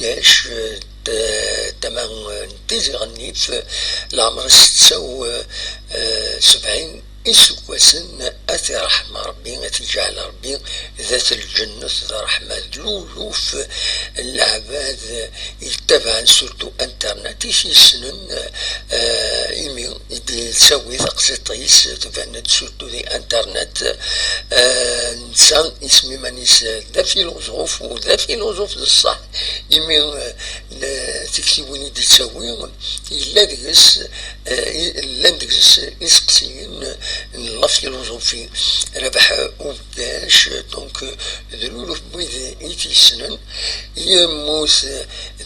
وكاش تمام تيزي غني في العمر 76 إسوكوسن أتي رحمة ربي أتي جعل ربي ذات الجنة ذا رحمة دلولوف العباد يتبعن سورتو انترنت يسنن إيمي تسوي تقسيطيس تفند سورتو دي انترنت نسان اسمي مانيس ذا فيلوزوف وذا فيلوزوف الصح إيمي تكتبوني دي تسوي إلا ديس لاندكس إسقسيين لا فيلوزوفي ربح وباش دونك دلولو بويد يتيسنن يموت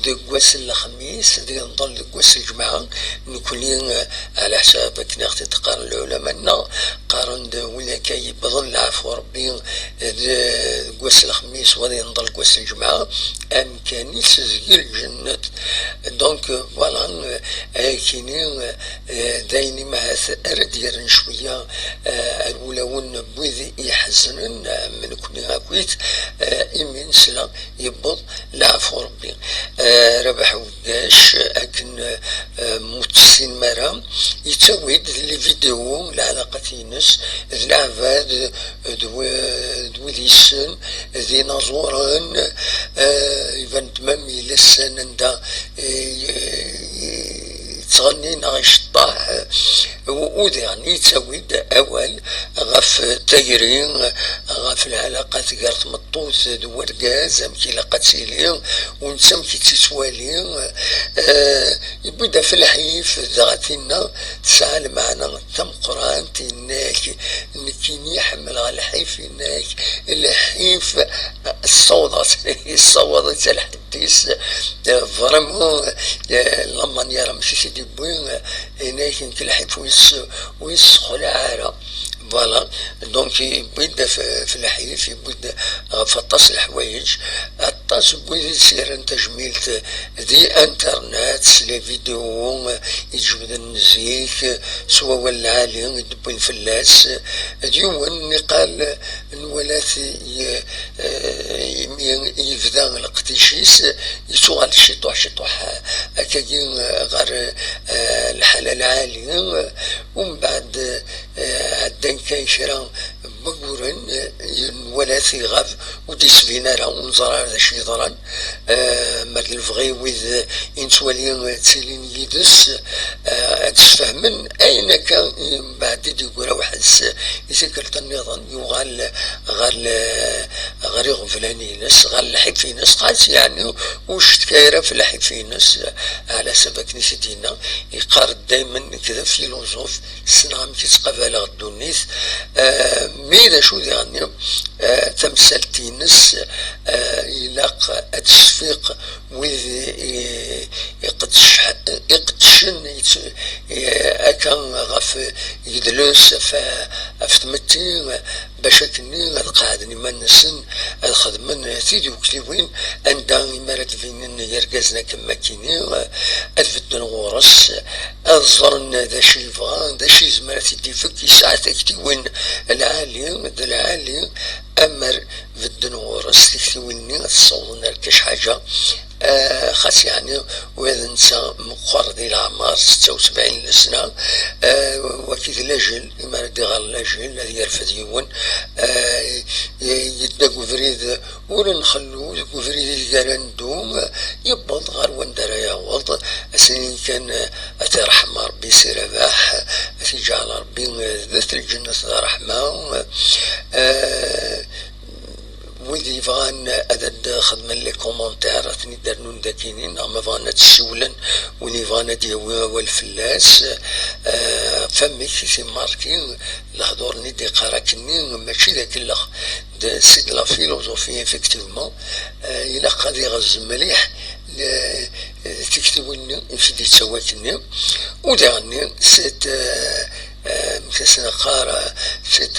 دقواس الخميس دي نضل دقواس الجمعة نكونين على حساب كنا تقارن العلماء قارن وين كي بظل عفو ربي دقواس الخميس ودي نضل دقواس الجمعة أمكاني تسجيل الجنة دونك فوالا كاينين دايني مع ردير شوية الأولون بوذي يحزنن من كل هاكويت إمين سلا يبض لعفو ربي ربح وداش أكن متسين مرام يتويد لي فيديو العلاقة ناس العباد دويديسن ذي نظورن يفان تمامي لسان دا تغني نغش طاح وذي يعني يتسويد أول غف تيرين غف العلاقات قارت مطوث دورقاز أمكي لقات سيلين ونسمكي تسوالين يبدا في الحيف ذاتنا تسال معنا تم قران تناك نكين يحمل على الحيف هناك الحيف الصوضات الحديث فريمون لما نرى مشي سيدي بوين هناك كل حيف ويسخل عارة فوالا دونك يبدا في الحيف يبدا فطاس الحوايج الطاس بويد يصير تجميل دي انترنت لي فيديو يجبد النزيك سوا ولا عالي يدبين فلاس ديون قال الولات يفدا القتيشيس يسوغ شطوح هكاين غير الحلال عالي ومن بعد عدن كاين شرا مقورن ولا ثيغاف ودي سفينة راه ونزرع هذا الشيء ضران مال الفغي ويذ إنسوالين تسيلين يدس تسفهمن أين كان بعد يقول وحس يسكرت النظام يغال غير يغفلاني ناس غال الحب في ناس قاس يعني وش تكايرة في الحب في ناس على سبك نسيتينا يقارد دايما كذا فيلوزوف سنعم كتقبل غدونيث ميدا شو يعني تمثلتي نس يلاق التشفيق وذ يقدشن أكان غف يدلوس فافتمتي باش كني القاعدني ما نسن الخدمن سيدي وكليوين عندها مرات فين يركزنا كما كيني الفدن غورس الظرن ذا شي فان ذا شي زمرات يدي فك ساعات كتيوين العالي أمر فدن غورس تكتيويني تصورنا لكاش حاجة خاص يعني وإذا نسى مقر ديال العمار 76 سنة وكيد لاجل إما ردي غير لاجل الذي يرفد يون يدا كوفريد ولا نخلو كوفريد قال ندوم يبض غير وندر يعوض أسنين كان أتي رحمة ربي سير باح أتي جعل ربي ذات الجنة رحمة ويدي فغان أدد خدمة لي كومونتير أثني درنون داكينين أما فغانا تسولا وني فغانا ديوي والفلاس فمي كيسي ماركين لهدورني دي قراكني ماشي ذاك اللخ سي لا فيلوزوفي إفكتيفمون إلا قادي غز مليح تكتبوني يمشي دي تسواكني وداغني سيت مكسنا قارة سيت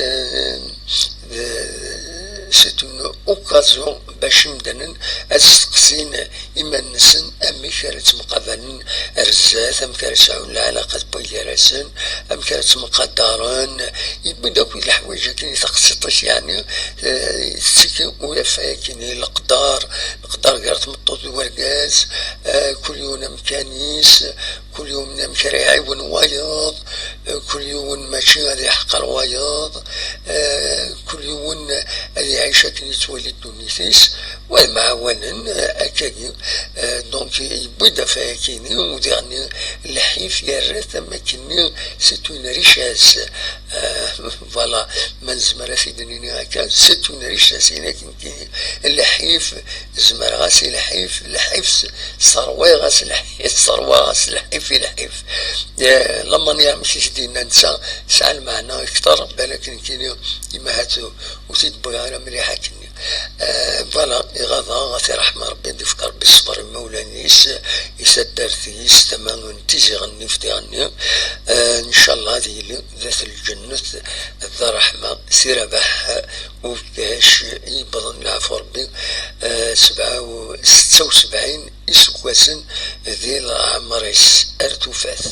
سيت اون اوكازيون باش مدنن استقسين اما النسن امي كانت مقابلن رزات ام كانت عون العلاقات بيراسن ام كانت مقدران يبدا كل الحوايج كاين تقسيطش يعني تسكي ولا فاكيني القدار قالت مطوط ورقاز كل يوم مكانيس كل يوم مشاريعي ونوايض كل يوم ماشي غادي يحقر وايض كل يوم هذه عيشة كي تولي دونيسيس والمعاونن أكاكي دونك يبدا فاكيني وديرني الحيف يا ثم كني سيت اون ريشاس فوالا من زمرا في دنيا هكا سيت اون ريشاس لكن كي الحيف زمر غاس الحيف صروي غاس الحيف صروي غاس الحيف لما نعمل دينا نسى ساعة المعنى اكثر بالك كاين كيما هاتو وتتبغى انا مليحه كني فوالا غادا غاتي رحمة ربي يفكر بالصبر مولانيس يسدرتيس تمام تيجي غني في غني ان شاء الله هذه ذات الجنة ذا رحمة سير بح وكاش يبضن العفو ربي 76 يسواسن ذي العمر ارتفاث